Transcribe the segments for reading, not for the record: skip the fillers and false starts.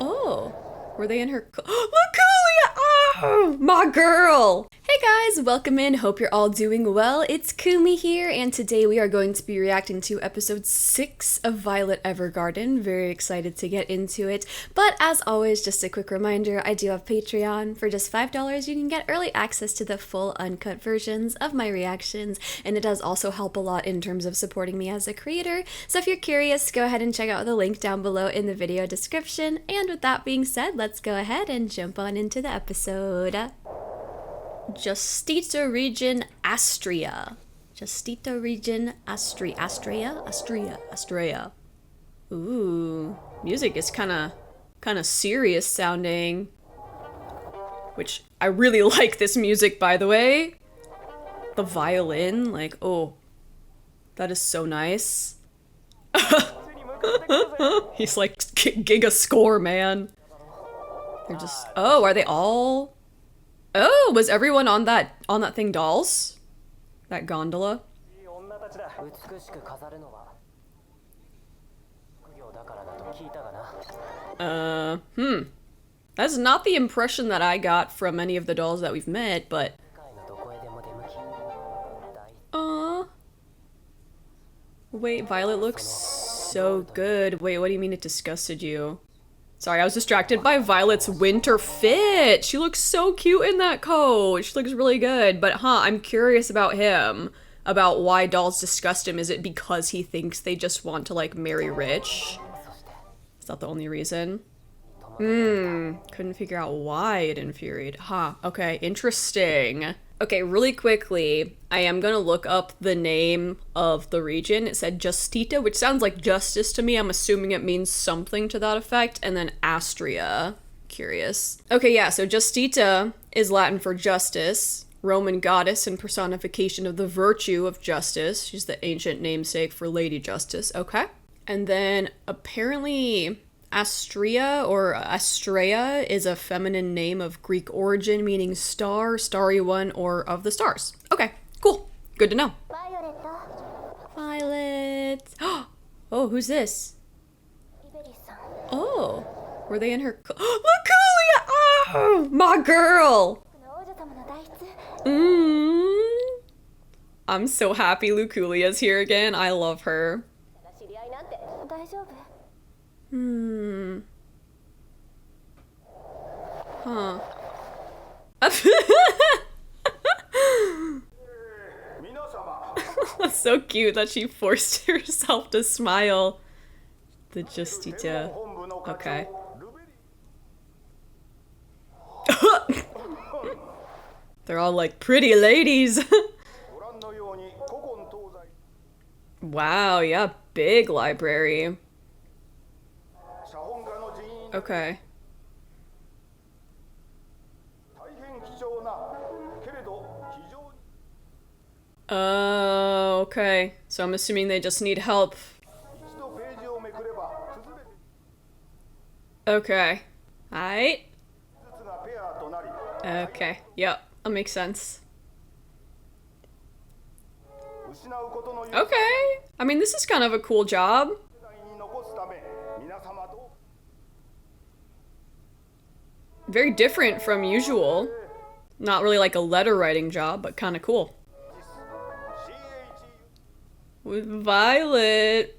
Oh, were they in her? Luculia! Oh, my girl! Hey guys, welcome in. Hope you're all doing well. It's Kumi here, and today we are going to be reacting to episode 6 of Violet Evergarden. Very excited to get into it. But as always, just a quick reminder, I do have Patreon. For just $5, you can get early access to the full uncut versions of my reactions, and it does also help a lot in terms of supporting me as a creator. So if you're curious, go ahead and check out the link down below in the video description. And with that being said, let's go ahead and jump on into the episode. Justita region Astria. Justita region Astria. Ooh, music is kind of serious sounding. Which I really like this music, by the way. The violin, like, oh, that is so nice. He's like giga score, man. They're just, oh, are they all? Oh, was everyone on that thing dolls? That gondola? That's not the impression that I got from any of the dolls that we've met, but... Wait, Violet looks so good. Wait, what do you mean it disgusted you? Sorry, I was distracted by Violet's winter fit. She looks so cute in that coat. She looks really good. But I'm curious about him. About why dolls disgust him. Is it because he thinks they just want to, like, marry rich? Is that the only reason? Couldn't figure out why it infuriated. Okay, interesting. Okay, really quickly, I am gonna look up the name of the region. It said Justita, which sounds like justice to me. I'm assuming it means something to that effect. And then Astria. Curious. Okay, yeah, so Justita is Latin for justice, Roman goddess and personification of the virtue of justice. She's the ancient namesake for Lady Justice. Okay. And then apparently Astria or Astrea is a feminine name of Greek origin, meaning star, starry one, or of the stars. Okay, cool. Good to know. Violet. Oh, who's this? Oh, were they in her? Luculia! Oh, my girl! I'm so happy Luculia's here again. I love her. That's so cute that she forced herself to smile. The Justita. Okay. They're all like pretty ladies. Wow, yeah, big library. Okay. Okay. So I'm assuming they just need help. Okay. Alright. Okay. Yep. That makes sense. Okay. I mean, this is kind of a cool job. Very different from usual. Not really like a letter writing job, but kind of cool. With Violet.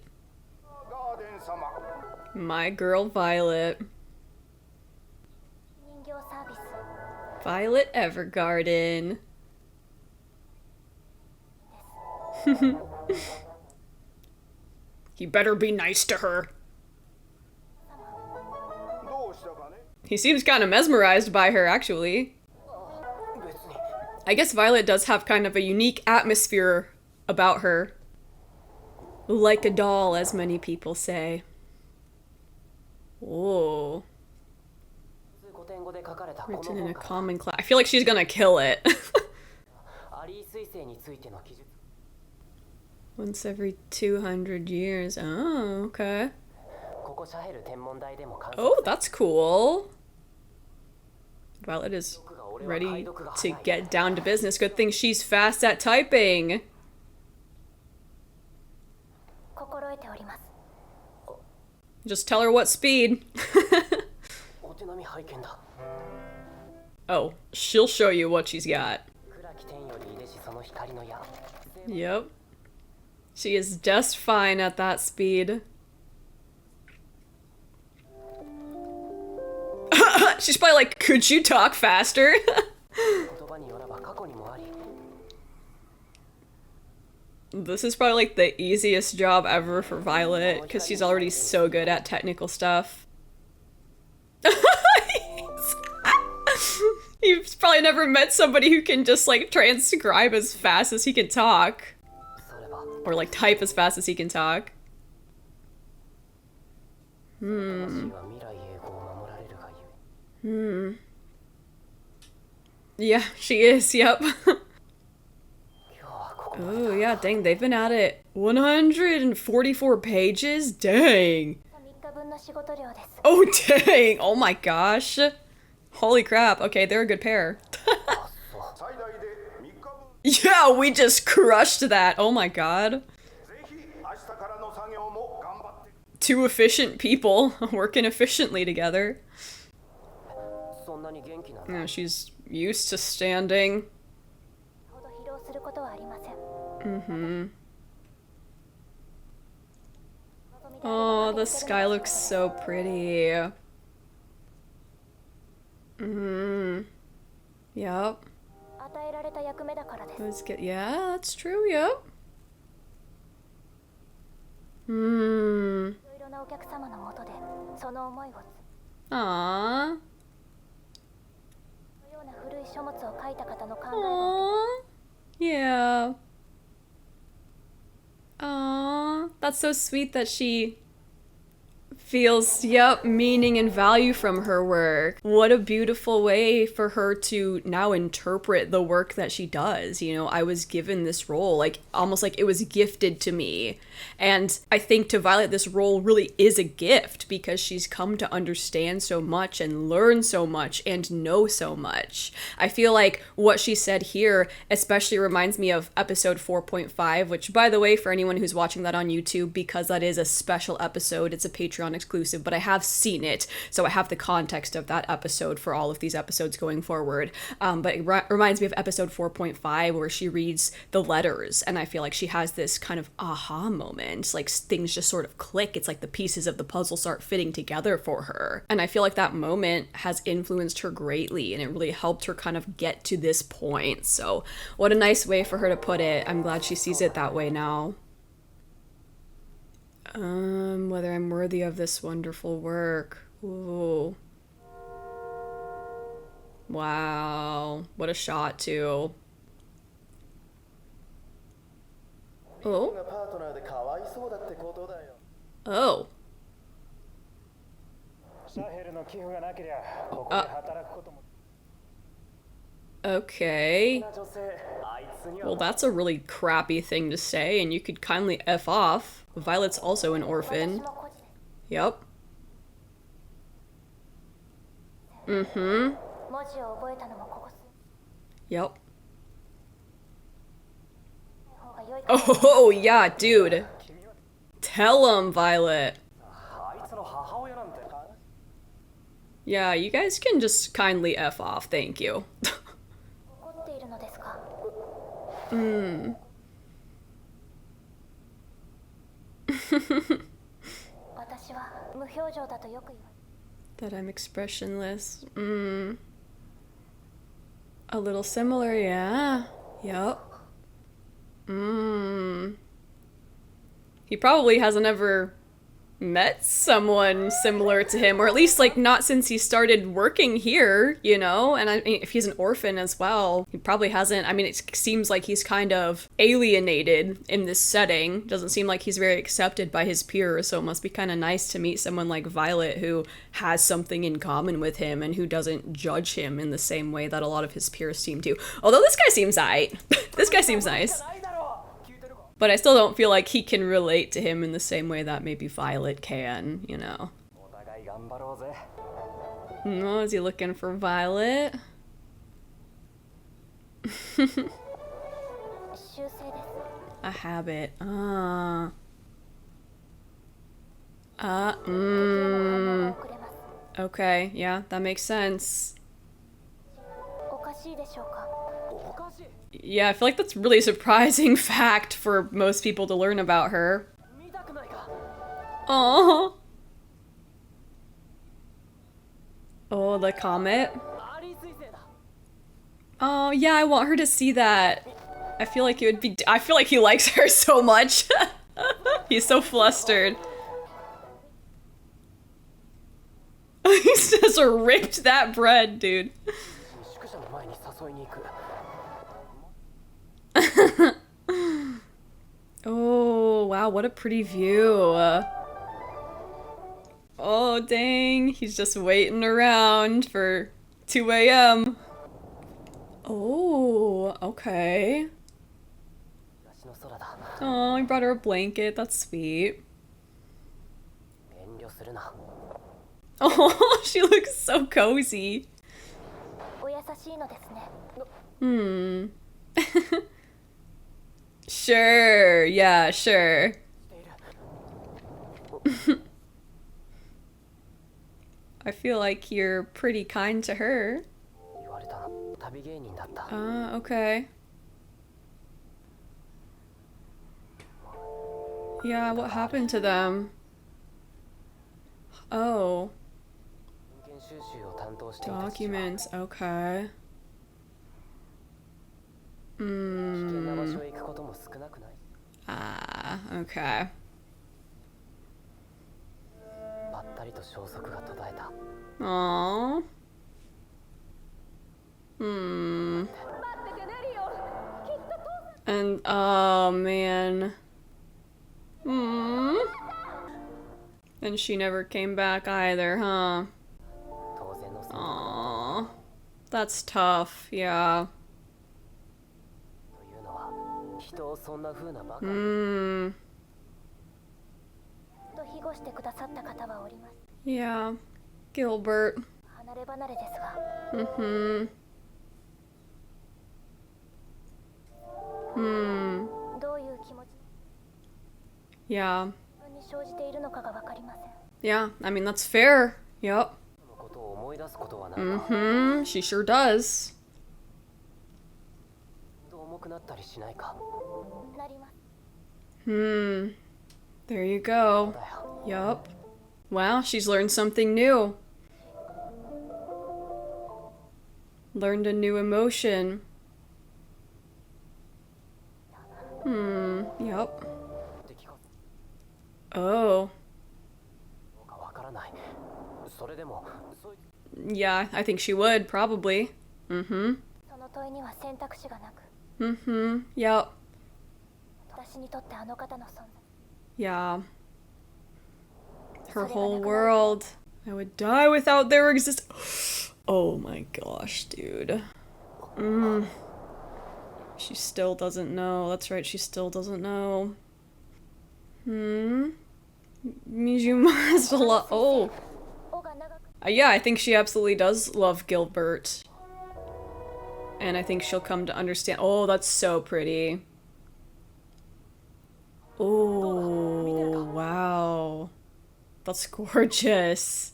My girl Violet. Violet Evergarden. You better be nice to her. He seems kind of mesmerized by her, actually. I guess Violet does have kind of a unique atmosphere about her. Like a doll, as many people say. Whoa. Written in a common class. I feel like she's gonna kill it. Once every 200 years. Oh, okay. Oh, that's cool. Violet is ready to get down to business. Good thing she's fast at typing. Just tell her what speed. Oh, she'll show you what she's got. Yep. She is just fine at that speed. She's probably like, could you talk faster? This is probably like the easiest job ever for Violet, because she's already so good at technical stuff. You've probably never met somebody who can just like transcribe as fast as he can talk. Or like type as fast as he can talk. Yeah, she is, yep. Oh yeah, dang, they've been at it 144 pages? Dang. Oh dang, oh my gosh. Holy crap, okay, they're a good pair. Yeah, we just crushed that, oh my god. Two efficient people working efficiently together. Yeah, she's used to standing. Oh, the sky looks so pretty. Yep. Let's get, yeah, that's true, yep. Aww. Aww. Yeah. Aww. That's so sweet that she feels, yep, meaning and value from her work. What a beautiful way for her to now interpret the work that she does. You know, I was given this role, like almost like it was gifted to me. And I think to Violet, this role really is a gift because she's come to understand so much and learn so much and know so much. I feel like what she said here especially reminds me of episode 4.5, which, by the way, for anyone who's watching that on YouTube, because that is a special episode, it's a Patreon exclusive, but I have seen it, so I have the context of that episode for all of these episodes going forward. But it reminds me of episode 4.5 where she reads the letters, and I feel like she has this kind of aha moment, like things just sort of click. It's like the pieces of the puzzle start fitting together for her. And I feel like that moment has influenced her greatly, and it really helped her kind of get to this point. So what a nice way for her to put it. I'm glad she sees it that way now. Whether I'm worthy of this wonderful work. Ooh. Wow. What a shot, too. Oh. Oh. Okay. Well, that's a really crappy thing to say, and you could kindly F off. Violet's also an orphan. Yep. Mm-hmm. Yep. Oh, yeah, dude. Tell him, Violet. Yeah, you guys can just kindly F off, thank you. That I'm expressionless. A little similar, yeah. Yup. He probably hasn't ever met someone similar to him, or at least like not since he started working here, you know? And I mean, if he's an orphan as well, he probably hasn't. I mean, it seems like he's kind of alienated in this setting. Doesn't seem like he's very accepted by his peers, so it must be kind of nice to meet someone like Violet who has something in common with him and who doesn't judge him in the same way that a lot of his peers seem to. Although this guy seems aight. This guy seems nice. But I still don't feel like he can relate to him in the same way that maybe Violet can, you know. Oh, is he looking for Violet? A habit. Okay, yeah, that makes sense. Yeah, I feel like that's a really surprising fact for most people to learn about her. Oh. Oh, the comet. Oh, yeah, I want her to see that. I feel like it would be- I feel like he likes her so much. He's so flustered. He just ripped that bread, dude. Oh, wow, what a pretty view. Oh, dang, he's just waiting around for 2 a.m. Oh, okay. Oh, he brought her a blanket, that's sweet. Oh, she looks so cozy. Hmm. Sure, yeah, sure. I feel like you're pretty kind to her. Okay. Yeah, what happened to them? Oh. Documents, okay. Hmm. Ah, okay. Aww. Hmm. And, oh man. Hmm. And she never came back either, huh? Aww. That's tough, yeah. Hmm. Yeah. Gilbert. Mm-hmm. Hmm. Yeah. Yeah, I mean, that's fair. Yep. Mm-hmm. She sure does. Hmm. There you go. Yup. Wow, she's learned something new. Learned a new emotion. Hmm. Yup. Oh. Yeah, I think she would, probably. Mm-hmm. Mm-hmm. Yup. Yeah. Her whole world. I would die without their existence. Oh my gosh, dude. Mm. She still doesn't know. That's right, she still doesn't know. Hmm? Means you must love. Oh. Yeah, I think she absolutely does love Gilbert. And I think she'll come to understand. Oh, that's so pretty. Oh, wow. That's gorgeous.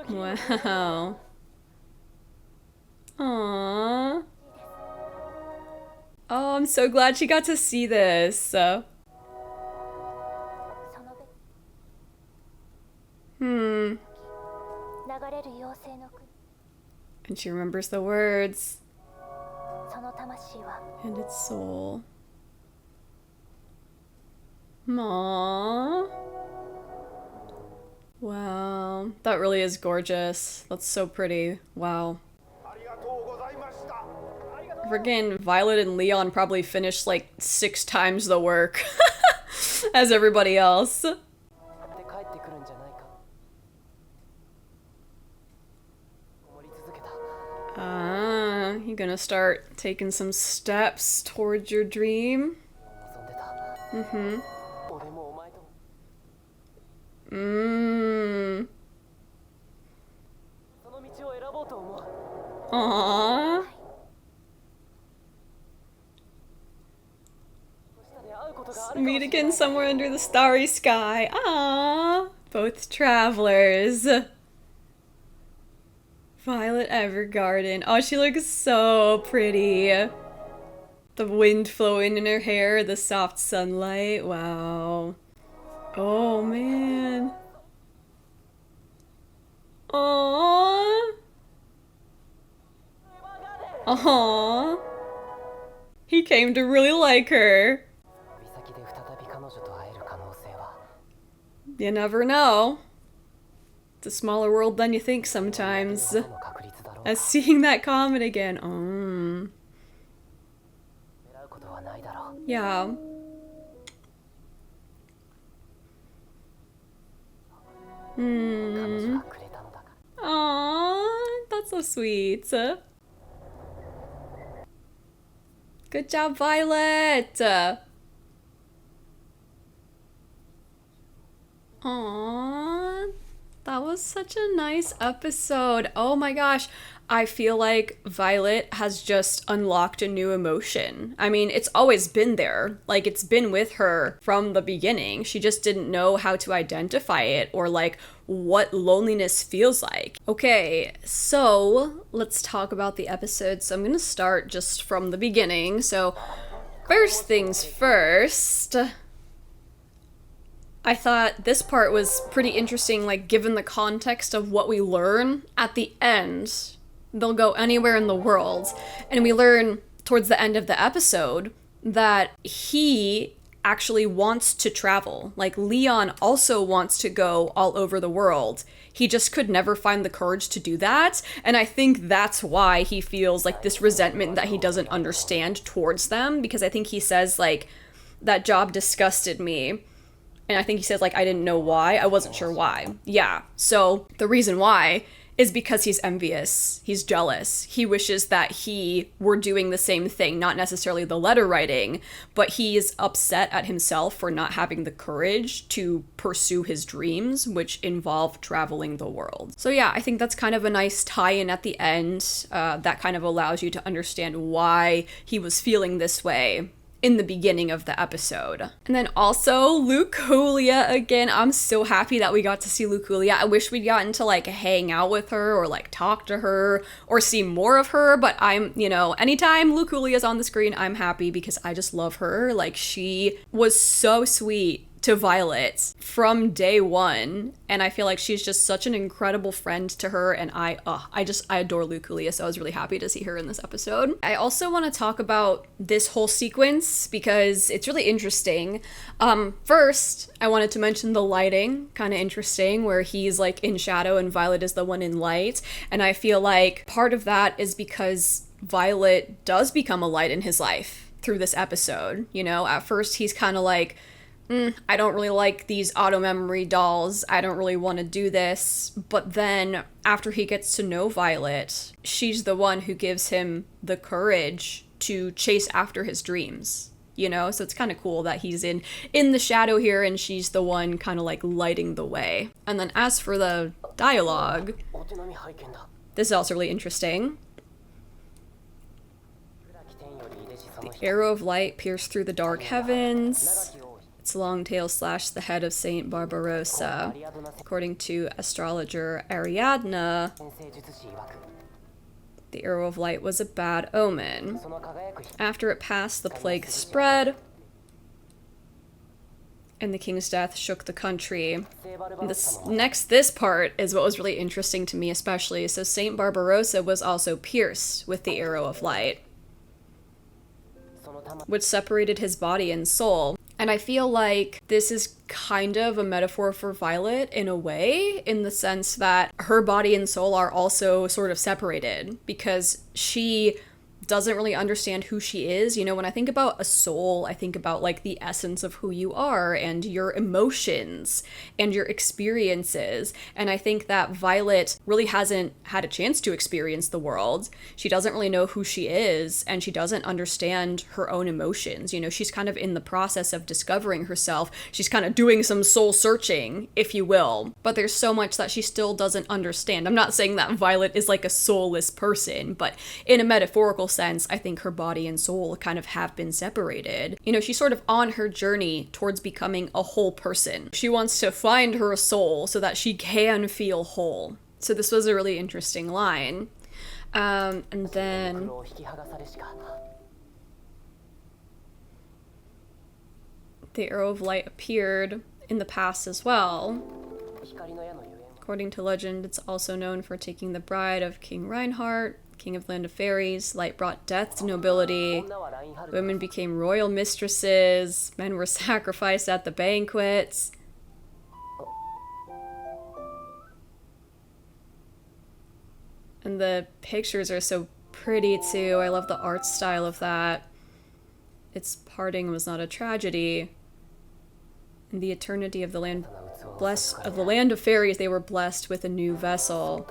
Wow. Aww. Oh, I'm so glad she got to see this. Hmm. And she remembers the words. And its soul. Aww. Wow. That really is gorgeous. That's so pretty. Wow. Friggin' Violet and Leon probably finished like 6 times the work as everybody else. Ah, you gonna start taking some steps towards your dream? Mm-hmm. Mmm. Aww. Meet again somewhere under the starry sky. Aww. Both travelers. Violet Evergarden. Oh, she looks so pretty. The wind flowing in her hair, the soft sunlight. Wow. Oh, man. Aww. Aww. He came to really like her. You never know. It's a smaller world than you think sometimes. As seeing that comment again. Oh. Yeah. Aww, that's so sweet. Good job, Violet. Aww, that was such a nice episode. Oh my gosh, I feel like Violet has just unlocked a new emotion. I mean, it's always been there. Like, it's been with her from the beginning. She just didn't know how to identify it or like what loneliness feels like. Okay, so let's talk about the episode. So I'm gonna start just from the beginning. So first things first, I thought this part was pretty interesting, like given the context of what we learn at the end. They'll go anywhere in the world, and we learn towards the end of the episode that he actually wants to travel. Like, Leon also wants to go all over the world. He just could never find the courage to do that, and I think that's why he feels like this resentment that he doesn't understand towards them, because I think he says, like, that job disgusted me. And I think he says, like, I didn't know why. I wasn't sure why. Yeah. So the reason why is because he's envious. He's jealous. He wishes that he were doing the same thing, not necessarily the letter writing, but he is upset at himself for not having the courage to pursue his dreams, which involve traveling the world. So yeah, I think that's kind of a nice tie-in at the end that kind of allows you to understand why he was feeling this way in the beginning of the episode. And then also Luculia again. I'm so happy that we got to see Luculia. I wish we'd gotten to like hang out with her or like talk to her or see more of her, but I'm, you know, anytime Luculia's on the screen, I'm happy because I just love her. Like, she was so sweet to Violet from day one, and I feel like she's just such an incredible friend to her, and I adore Luculia, so I was really happy to see her in this episode. I also want to talk about this whole sequence because it's really interesting. First, I wanted to mention the lighting, kind of interesting, where he's like in shadow and Violet is the one in light, and I feel like part of that is because Violet does become a light in his life through this episode. You know, at first he's kind of like, I don't really like these auto memory dolls. I don't really want to do this. But then after he gets to know Violet, she's the one who gives him the courage to chase after his dreams, you know? So it's kind of cool that he's in the shadow here and she's the one kind of like lighting the way. And then as for the dialogue, this is also really interesting. The arrow of light pierced through the dark heavens. Its long tail slashed the head of Saint Barbarossa. According to astrologer Ariadne, the arrow of light was a bad omen. After it passed, the plague spread, and the king's death shook the country. This part is what was really interesting to me, especially. So Saint Barbarossa was also pierced with the arrow of light, which separated his body and soul. And I feel like this is kind of a metaphor for Violet in a way, in the sense that her body and soul are also sort of separated because she doesn't really understand who she is. You know, when I think about a soul, I think about like the essence of who you are and your emotions and your experiences. And I think that Violet really hasn't had a chance to experience the world. She doesn't really know who she is, and she doesn't understand her own emotions. You know, she's kind of in the process of discovering herself. She's kind of doing some soul searching, if you will. But there's so much that she still doesn't understand. I'm not saying that Violet is like a soulless person, but in a metaphorical sense, I think her body and soul kind of have been separated. You know, she's sort of on her journey towards becoming a whole person. She wants to find her soul so that she can feel whole. So this was a really interesting line. And then the arrow of light appeared in the past as well. According to legend, it's also known for taking the bride of King Reinhardt, king of the land of fairies. Light brought death to nobility. Women became royal mistresses. Men were sacrificed at the banquets. And the pictures are so pretty too. I love the art style of that. Its parting was not a tragedy. In the eternity of the land of fairies, they were blessed with a new vessel,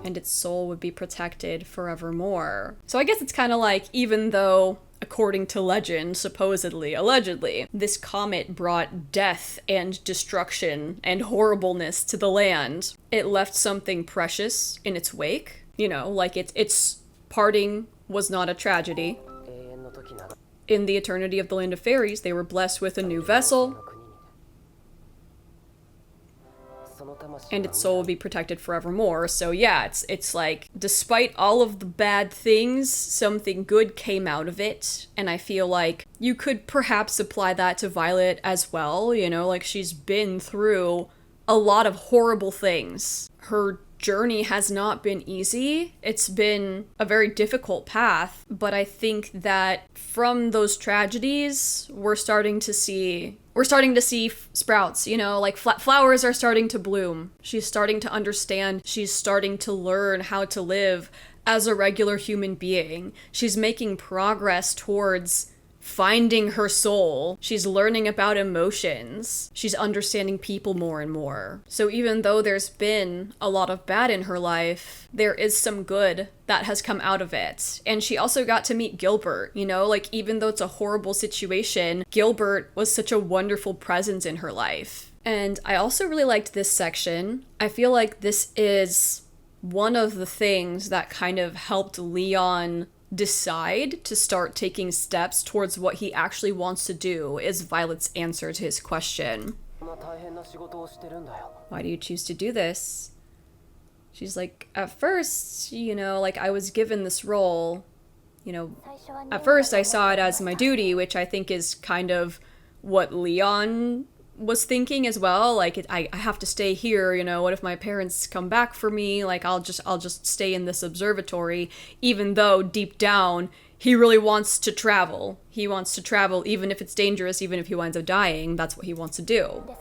and its soul would be protected forevermore. So I guess it's kind of like, even though, according to legend, supposedly, allegedly, this comet brought death and destruction and horribleness to the land, it left something precious in its wake. You know, like its parting was not a tragedy. In the eternity of the land of fairies, they were blessed with a new vessel, and its soul will be protected forevermore. So yeah, it's like, despite all of the bad things, something good came out of it, and I feel like you could perhaps apply that to Violet as well, you know, like she's been through a lot of horrible things. Her journey has not been easy. It's been a very difficult path, but I think that from those tragedies, we're starting to see sprouts, you know, like flowers are starting to bloom. She's starting to understand. She's starting to learn how to live as a regular human being. She's making progress towards finding her soul. She's learning about emotions. She's understanding people more and more. So even though there's been a lot of bad in her life, there is some good that has come out of it. And she also got to meet Gilbert, you know, like even though it's a horrible situation, Gilbert was such a wonderful presence in her life. And I also really liked this section. I feel like this is one of the things that kind of helped Leon decide to start taking steps towards what he actually wants to do, is Violet's answer to his question. Why do you choose to do this? She's like, at first, you know, like I was given this role, you know, at first I saw it as my duty, which I think is kind of what Leon was thinking as well. Like I have to stay here, you know, what if my parents come back for me? Like I'll just stay in this observatory, even though deep down he really wants to travel. He wants to travel even if it's dangerous, even if he winds up dying. That's what he wants to do.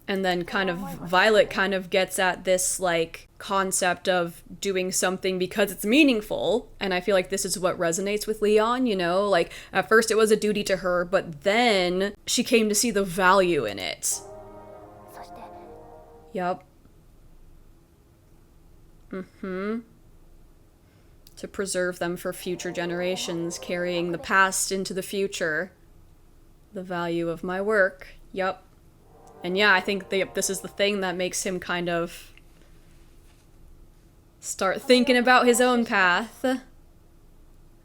And then kind of Violet kind of gets at this like concept of doing something because it's meaningful. And I feel like this is what resonates with Leon, you know, like at first it was a duty to her, but then she came to see the value in it. Yep. To preserve them for future generations, carrying the past into the future. The value of my work. Yep. And yeah, I think this is the thing that makes him kind of start thinking about his own path.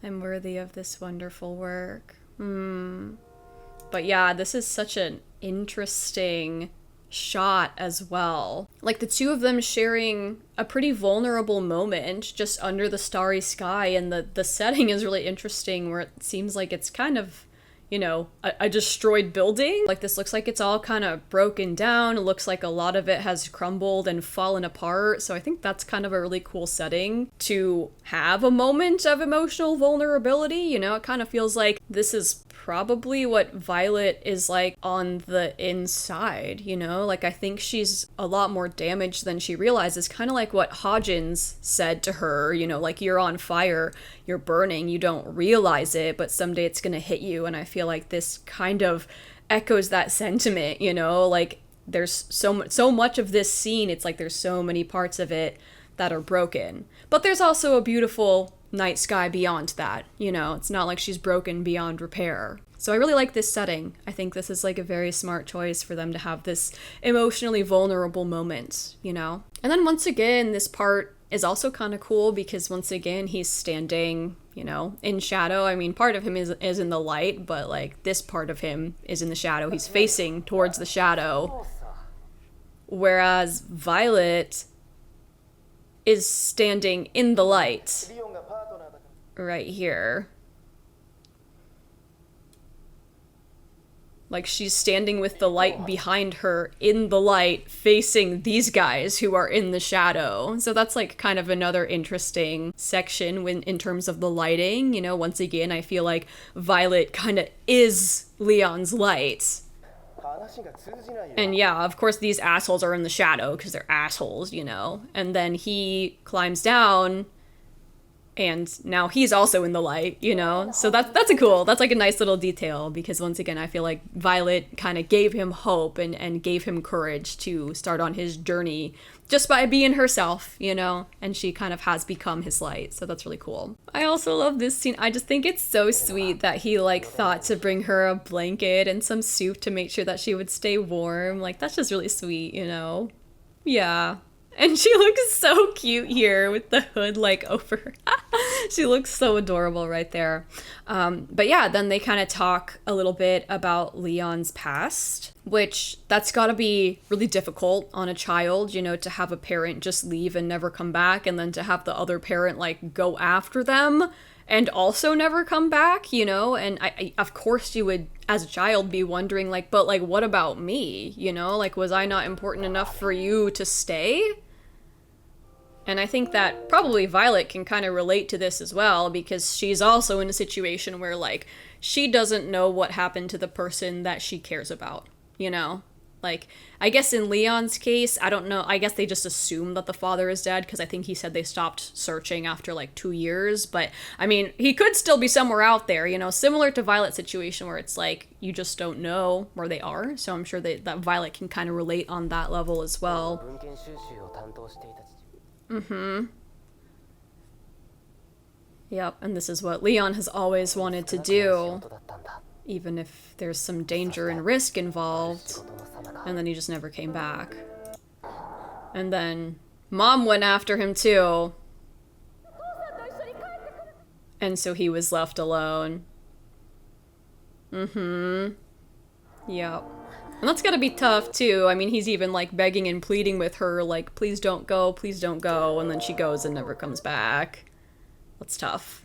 I'm worthy of this wonderful work. But yeah, this is such an interesting shot as well. Like the two of them sharing a pretty vulnerable moment just under the starry sky, and the setting is really interesting where it seems like it's kind of, you know, a destroyed building. Like this looks like it's all kind of broken down. It looks like a lot of it has crumbled and fallen apart. So I think that's kind of a really cool setting to have a moment of emotional vulnerability. You know, it kind of feels like this is probably what Violet is like on the inside, you know? Like I think she's a lot more damaged than she realizes, kind of like what Hodgins said to her, you know, like you're on fire, you're burning, you don't realize it, but someday it's gonna hit you. And I feel like this kind of echoes that sentiment, you know? Like there's so much of this scene, it's like there's so many parts of it that are broken. But there's also a beautiful night sky beyond that, you know? It's not like she's broken beyond repair. So I really like this setting. I think this is like a very smart choice for them to have this emotionally vulnerable moment, you know? And then once again, this part is also kind of cool because once again, he's standing, you know, in shadow. I mean, part of him is in the light, but like this part of him is in the shadow. He's facing towards the shadow. Whereas Violet is standing in the light right here. Like she's standing with the light behind her in the light facing these guys who are in the shadow. So that's like kind of another interesting section when in terms of the lighting, you know, once again I feel like Violet kind of is Leon's light. And yeah, of course these assholes are in the shadow because they're assholes, you know. And then he climbs down and now he's also in the light, you know? So that's like a nice little detail because once again, I feel like Violet kind of gave him hope and gave him courage to start on his journey just by being herself, you know? And she kind of has become his light. So that's really cool. I also love this scene. I just think it's so sweet that he like thought to bring her a blanket and some soup to make sure that she would stay warm. Like that's just really sweet, you know? Yeah. And she looks so cute here with the hood like over. She looks so adorable right there. But yeah, then they kind of talk a little bit about Leon's past, which that's got to be really difficult on a child, you know, to have a parent just leave and never come back, and then to have the other parent like go after them and also never come back, you know? And I of course you would, as a child, be wondering like, but like, what about me? You know, like, was I not important enough for you to stay? And I think that probably Violet can kind of relate to this as well, because she's also in a situation where, like, she doesn't know what happened to the person that she cares about, you know? Like, I guess in Leon's case, I don't know, I guess they just assume that the father is dead, because I think he said they stopped searching after, like, 2 years, but, I mean, he could still be somewhere out there, you know, similar to Violet's situation where it's like, you just don't know where they are, so I'm sure that Violet can kind of relate on that level as well. Mm-hmm. Yep, and this is what Leon has always wanted to do, even if there's some danger and risk involved, and then he just never came back. And then Mom went after him too, and so he was left alone. Mm-hmm. Yep. And that's gotta be tough, too. I mean, he's even, like, begging and pleading with her, like, please don't go, and then she goes and never comes back. That's tough.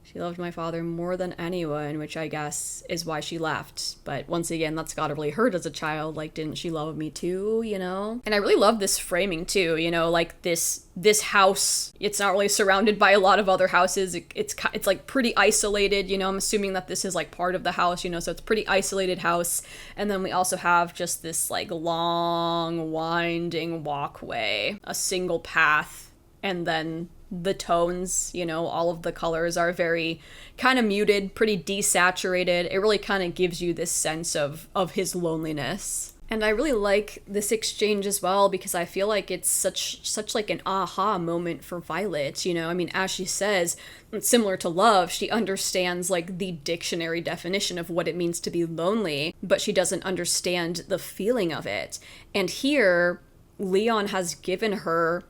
She loved my father more than anyone, which I guess is why she left. But once again, that's gotta really hurt as a child. Like, didn't she love me too, you know? And I really love this framing too, you know, like this house, it's not really surrounded by a lot of other houses. It's like pretty isolated, you know? I'm assuming that this is like part of the house, you know, so it's a pretty isolated house. And then we also have just this like long winding walkway, a single path, and then the tones, you know, all of the colors are very kind of muted, pretty desaturated. It really kind of gives you this sense of his loneliness. And I really like this exchange as well because I feel like it's such like an aha moment for Violet, you know? I mean, as she says, similar to love, she understands like the dictionary definition of what it means to be lonely, but she doesn't understand the feeling of it. And here, Leon has given her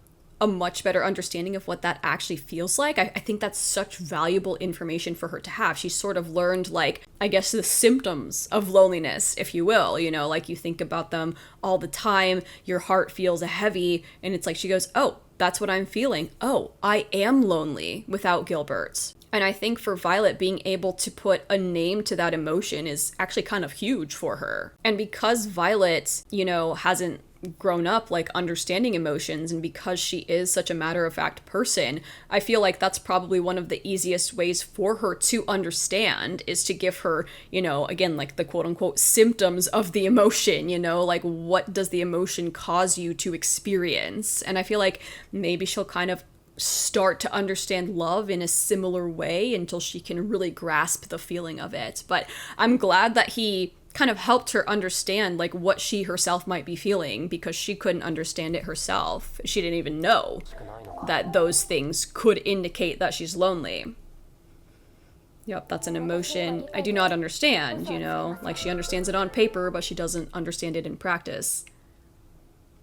a much better understanding of what that actually feels like. I think that's such valuable information for her to have. She's sort of learned, like, I guess the symptoms of loneliness, if you will, you know, like you think about them all the time, your heart feels heavy, and it's like she goes, oh, that's what I'm feeling. Oh, I am lonely without Gilbert. And I think for Violet, being able to put a name to that emotion is actually kind of huge for her. And because Violet, you know, hasn't grown up like understanding emotions, and because she is such a matter-of-fact person, I feel like that's probably one of the easiest ways for her to understand is to give her, you know, again, like the quote-unquote symptoms of the emotion, you know, like what does the emotion cause you to experience? And I feel like maybe she'll kind of start to understand love in a similar way until she can really grasp the feeling of it. But I'm glad that he kind of helped her understand like what she herself might be feeling, because she couldn't understand it herself. She didn't even know that those things could indicate that she's lonely. Yep, that's an emotion I do not understand, you know, like she understands it on paper, but she doesn't understand it in practice.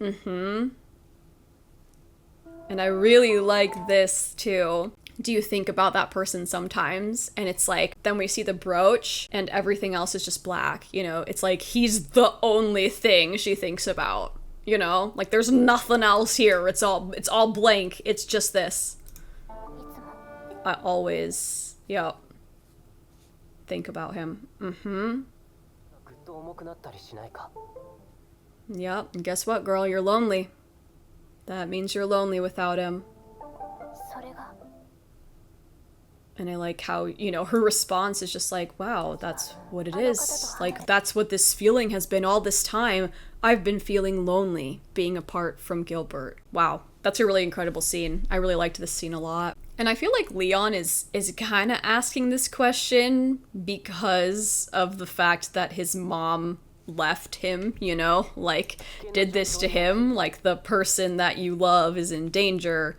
Mm-hmm. And I really like this too. Do you think about that person sometimes? And it's like, then we see the brooch and everything else is just black, you know? It's like, he's the only thing she thinks about, you know? Like, there's nothing else here. It's all blank. It's just this. I always, yep, think about him. Yep, and guess what, girl? You're lonely. That means you're lonely without him. And I like how, you know, her response is just like, wow, that's what it is. Like, that's what this feeling has been all this time. I've been feeling lonely being apart from Gilbert. Wow, that's a really incredible scene. I really liked this scene a lot. And I feel like Leon is kind of asking this question because of the fact that his mom left him, you know? Like, did this to him. Like, the person that you love is in danger.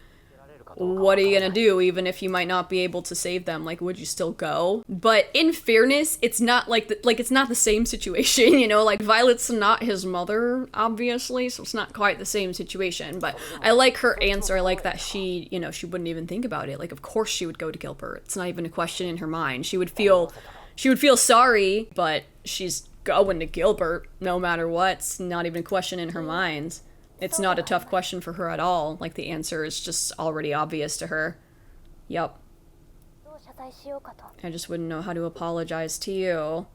What are you gonna do, even if you might not be able to save them? Like, would you still go? But in fairness, it's not like it's not the same situation, you know? Like, Violet's not his mother, obviously, so it's not quite the same situation. But I like her answer. I like that she, you know, she wouldn't even think about it. Like, of course she would go to Gilbert. It's not even a question in her mind. She would feel sorry, but she's going to Gilbert no matter what. It's not even a question in her mind. It's not a tough question for her at all. Like, the answer is just already obvious to her. Yup. I just wouldn't know how to apologize to you.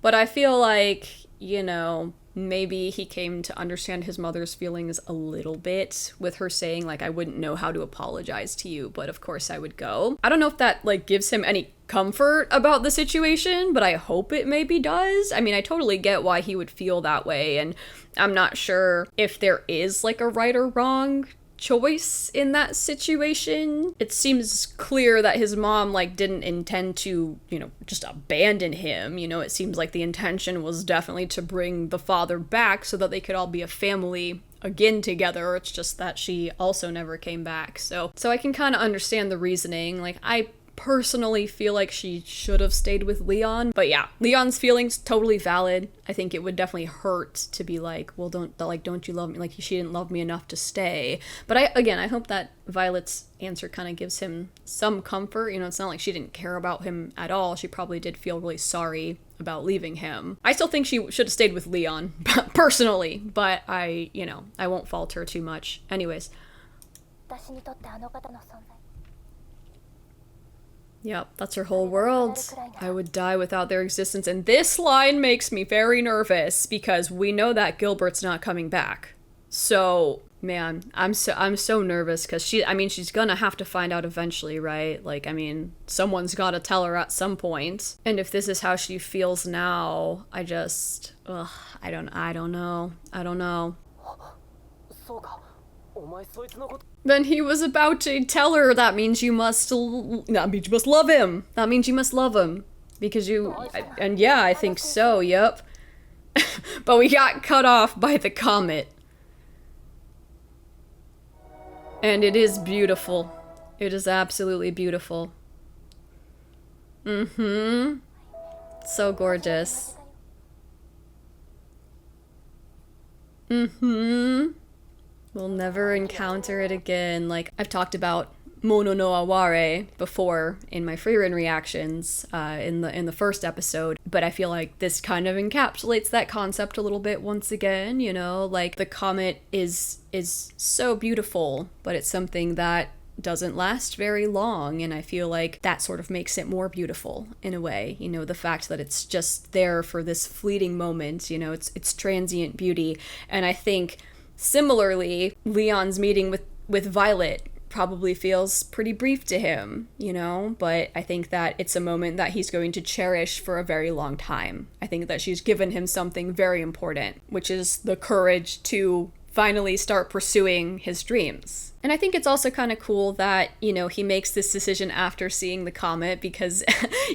But I feel like, you know, maybe he came to understand his mother's feelings a little bit with her saying, like, I wouldn't know how to apologize to you, but of course I would go. I don't know if that, like, gives him any comfort about the situation, but I hope it maybe does. I mean, I totally get why he would feel that way, and I'm not sure if there is, like, a right or wrong choice in that situation. It seems clear that his mom, like, didn't intend to, you know, just abandon him. You know, it seems like the intention was definitely to bring the father back so that they could all be a family again together. It's just that she also never came back. So I can kind of understand the reasoning. Like, I personally feel like she should have stayed with Leon. But yeah, Leon's feelings totally valid. I think it would definitely hurt to be like, well, don't you love me? Like, she didn't love me enough to stay. But I hope that Violet's answer kind of gives him some comfort. You know, it's not like she didn't care about him at all. She probably did feel really sorry about leaving him. I still think she should have stayed with Leon, personally, but I won't fault her too much. Anyways. Yep, that's her whole world. I would die without their existence. And this line makes me very nervous because we know that Gilbert's not coming back. So, man, I'm so nervous because she's gonna have to find out eventually, right? Like, I mean, someone's gotta tell her at some point. And if this is how she feels now, I don't know. Then he was about to tell her, that means you must love him. That means you must love him. Because I think so, yep. But we got cut off by the comet. And it is beautiful. It is absolutely beautiful. So gorgeous. We'll never encounter it again. Like, I've talked about Mono no Aware before in my Freerun reactions in the first episode, but I feel like this kind of encapsulates that concept a little bit once again, you know? Like, the comet is so beautiful, but it's something that doesn't last very long, and I feel like that sort of makes it more beautiful in a way, you know, the fact that it's just there for this fleeting moment, you know, it's transient beauty. And I think similarly, Leon's meeting with Violet probably feels pretty brief to him, you know, but I think that it's a moment that he's going to cherish for a very long time. I think that she's given him something very important, which is the courage to finally start pursuing his dreams. And I think it's also kind of cool that, you know, he makes this decision after seeing the comet because,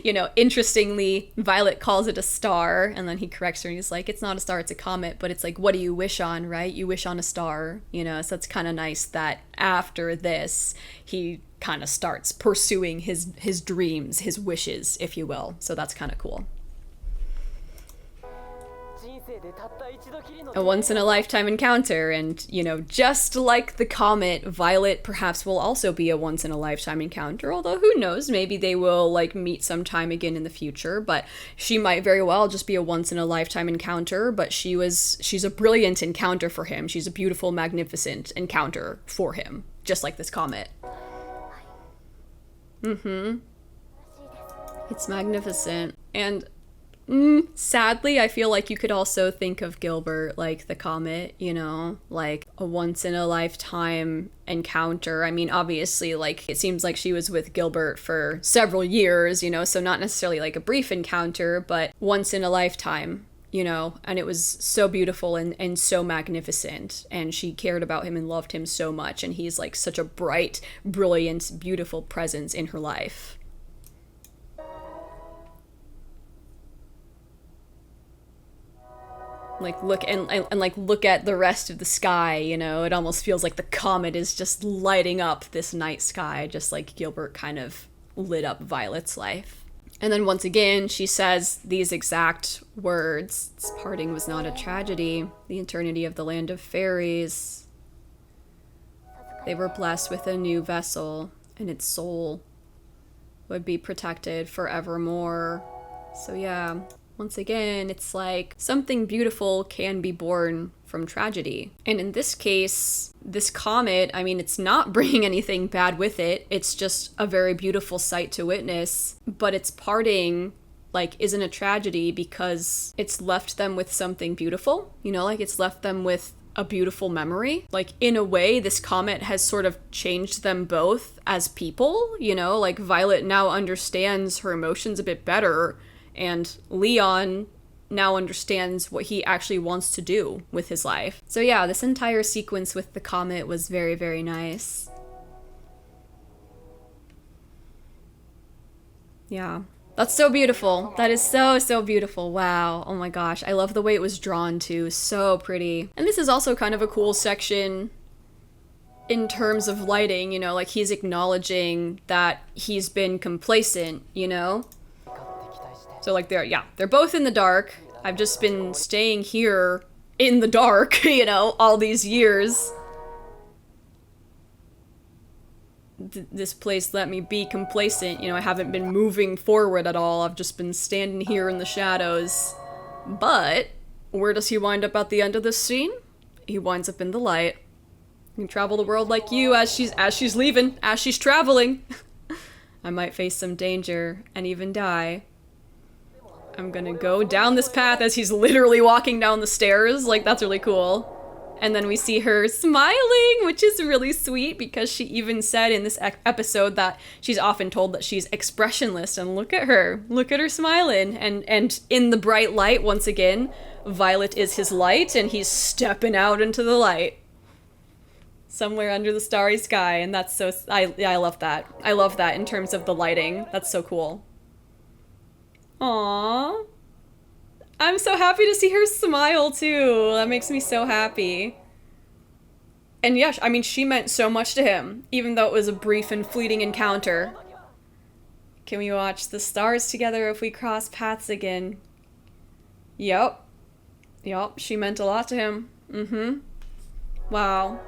you know, interestingly, Violet calls it a star, and then he corrects her and he's like, it's not a star, it's a comet, but it's like, what do you wish on, right? You wish on a star, you know, so it's kind of nice that after this, he kind of starts pursuing his dreams, his wishes, if you will. So that's kind of cool. A once-in-a-lifetime encounter, and, you know, just like the comet, Violet perhaps will also be a once-in-a-lifetime encounter, although who knows, maybe they will, like, meet sometime again in the future, but she might very well just be a once-in-a-lifetime encounter, but she's a brilliant encounter for him. She's a beautiful, magnificent encounter for him, just like this comet. It's magnificent, and sadly, I feel like you could also think of Gilbert like the comet, you know, like a once-in-a-lifetime encounter. I mean, obviously, like, it seems like she was with Gilbert for several years, you know, so not necessarily like a brief encounter, but once in a lifetime, you know, and it was so beautiful and so magnificent, and she cared about him and loved him so much, and he's like such a bright, brilliant, beautiful presence in her life. Like, look look at the rest of the sky, you know, it almost feels like the comet is just lighting up this night sky, just like Gilbert kind of lit up Violet's life. And then once again, she says these exact words: "This parting was not a tragedy, the eternity of the land of fairies. They were blessed with a new vessel, and its soul would be protected forevermore." So yeah, once again, it's like something beautiful can be born from tragedy. And in this case, this comet, I mean, it's not bringing anything bad with it. It's just a very beautiful sight to witness. But its parting, like, isn't a tragedy because it's left them with something beautiful. You know, like, it's left them with a beautiful memory. Like, in a way, this comet has sort of changed them both as people, you know? Like, Violet now understands her emotions a bit better, and Leon now understands what he actually wants to do with his life. So yeah, this entire sequence with the comet was very, very nice. Yeah. That's so beautiful. That is so, so beautiful. Wow. Oh my gosh. I love the way it was drawn too. So pretty. And this is also kind of a cool section in terms of lighting, you know, like he's acknowledging that he's been complacent, you know? So like they're both in the dark. I've just been staying here in the dark, you know, all these years. This place let me be complacent, you know, I haven't been moving forward at all. I've just been standing here in the shadows. But where does he wind up at the end of this scene? He winds up in the light. He can travel the world like you as she's leaving, as she's traveling. I might face some danger and even die. I'm gonna go down this path as he's literally walking down the stairs. Like, that's really cool. And then we see her smiling, which is really sweet because she even said in this episode that she's often told that she's expressionless. And look at her smiling. And in the bright light, once again, Violet is his light and he's stepping out into the light. Somewhere under the starry sky. And that's so, I love that. I love that in terms of the lighting. That's so cool. Aww. I'm so happy to see her smile too. That makes me so happy. And yes, I mean, she meant so much to him, even though it was a brief and fleeting encounter. Can we watch the stars together if we cross paths again? Yup. She meant a lot to him. Wow.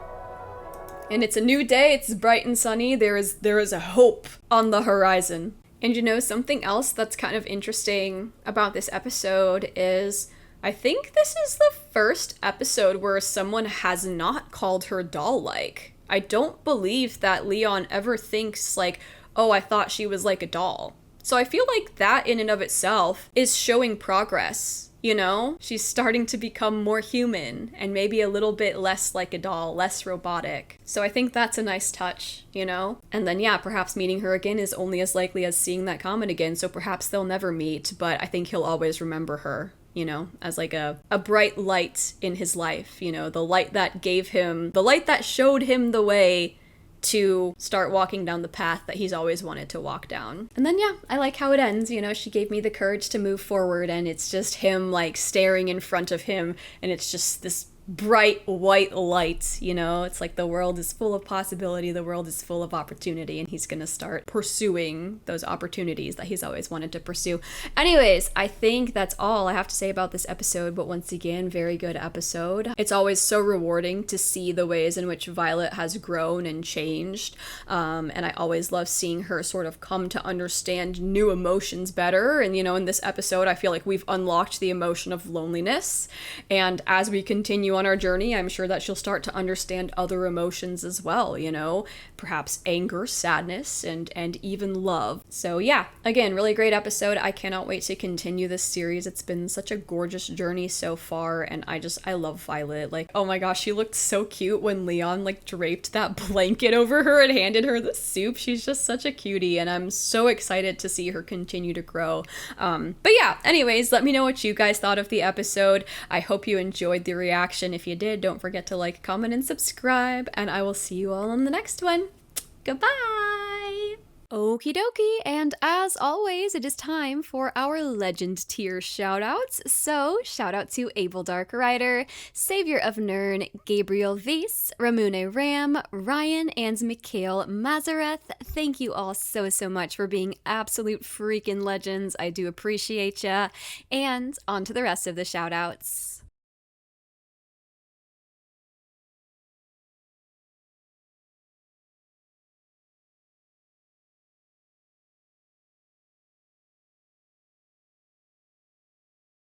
And it's a new day, it's bright and sunny, there is a hope on the horizon. And you know, something else that's kind of interesting about this episode is I think this is the first episode where someone has not called her doll-like. I don't believe that Leon ever thinks like, oh, I thought she was like a doll. So I feel like that in and of itself is showing progress, you know? She's starting to become more human and maybe a little bit less like a doll, less robotic. So I think that's a nice touch, you know? And then yeah, perhaps meeting her again is only as likely as seeing that comet again, so perhaps they'll never meet, but I think he'll always remember her, you know, as like a bright light in his life, you know, the light that showed him the way to start walking down the path that he's always wanted to walk down. And then yeah, I like how it ends, you know, she gave me the courage to move forward and it's just him like staring in front of him and it's just this bright white light, you know? It's like the world is full of possibility, the world is full of opportunity, and he's gonna start pursuing those opportunities that he's always wanted to pursue. Anyways, I think that's all I have to say about this episode, but once again, very good episode. It's always so rewarding to see the ways in which Violet has grown and changed, and I always love seeing her sort of come to understand new emotions better. And, you know, in this episode, I feel like we've unlocked the emotion of loneliness, and as we continue on our journey, I'm sure that she'll start to understand other emotions as well, you know, perhaps anger, sadness, and even love. So yeah, again, really great episode. I cannot wait to continue this series. It's been such a gorgeous journey so far, and I love Violet. Like, oh my gosh, she looked so cute when Leon like draped that blanket over her and handed her the soup. She's just such a cutie, and I'm so excited to see her continue to grow. But yeah, anyways, let me know what you guys thought of the episode. I hope you enjoyed the reaction. If you did, don't forget to like, comment, and subscribe, and I will see you all on the next one. Goodbye! Okie dokie, and as always, it is time for our legend tier shoutouts. So, shout out to Abel Dark Rider, Savior of Nern, Gabriel Weiss, Ramune Ram, Ryan, and Mikhail Mazareth. Thank you all so much for being absolute freaking legends. I do appreciate ya. And on to the rest of the shoutouts.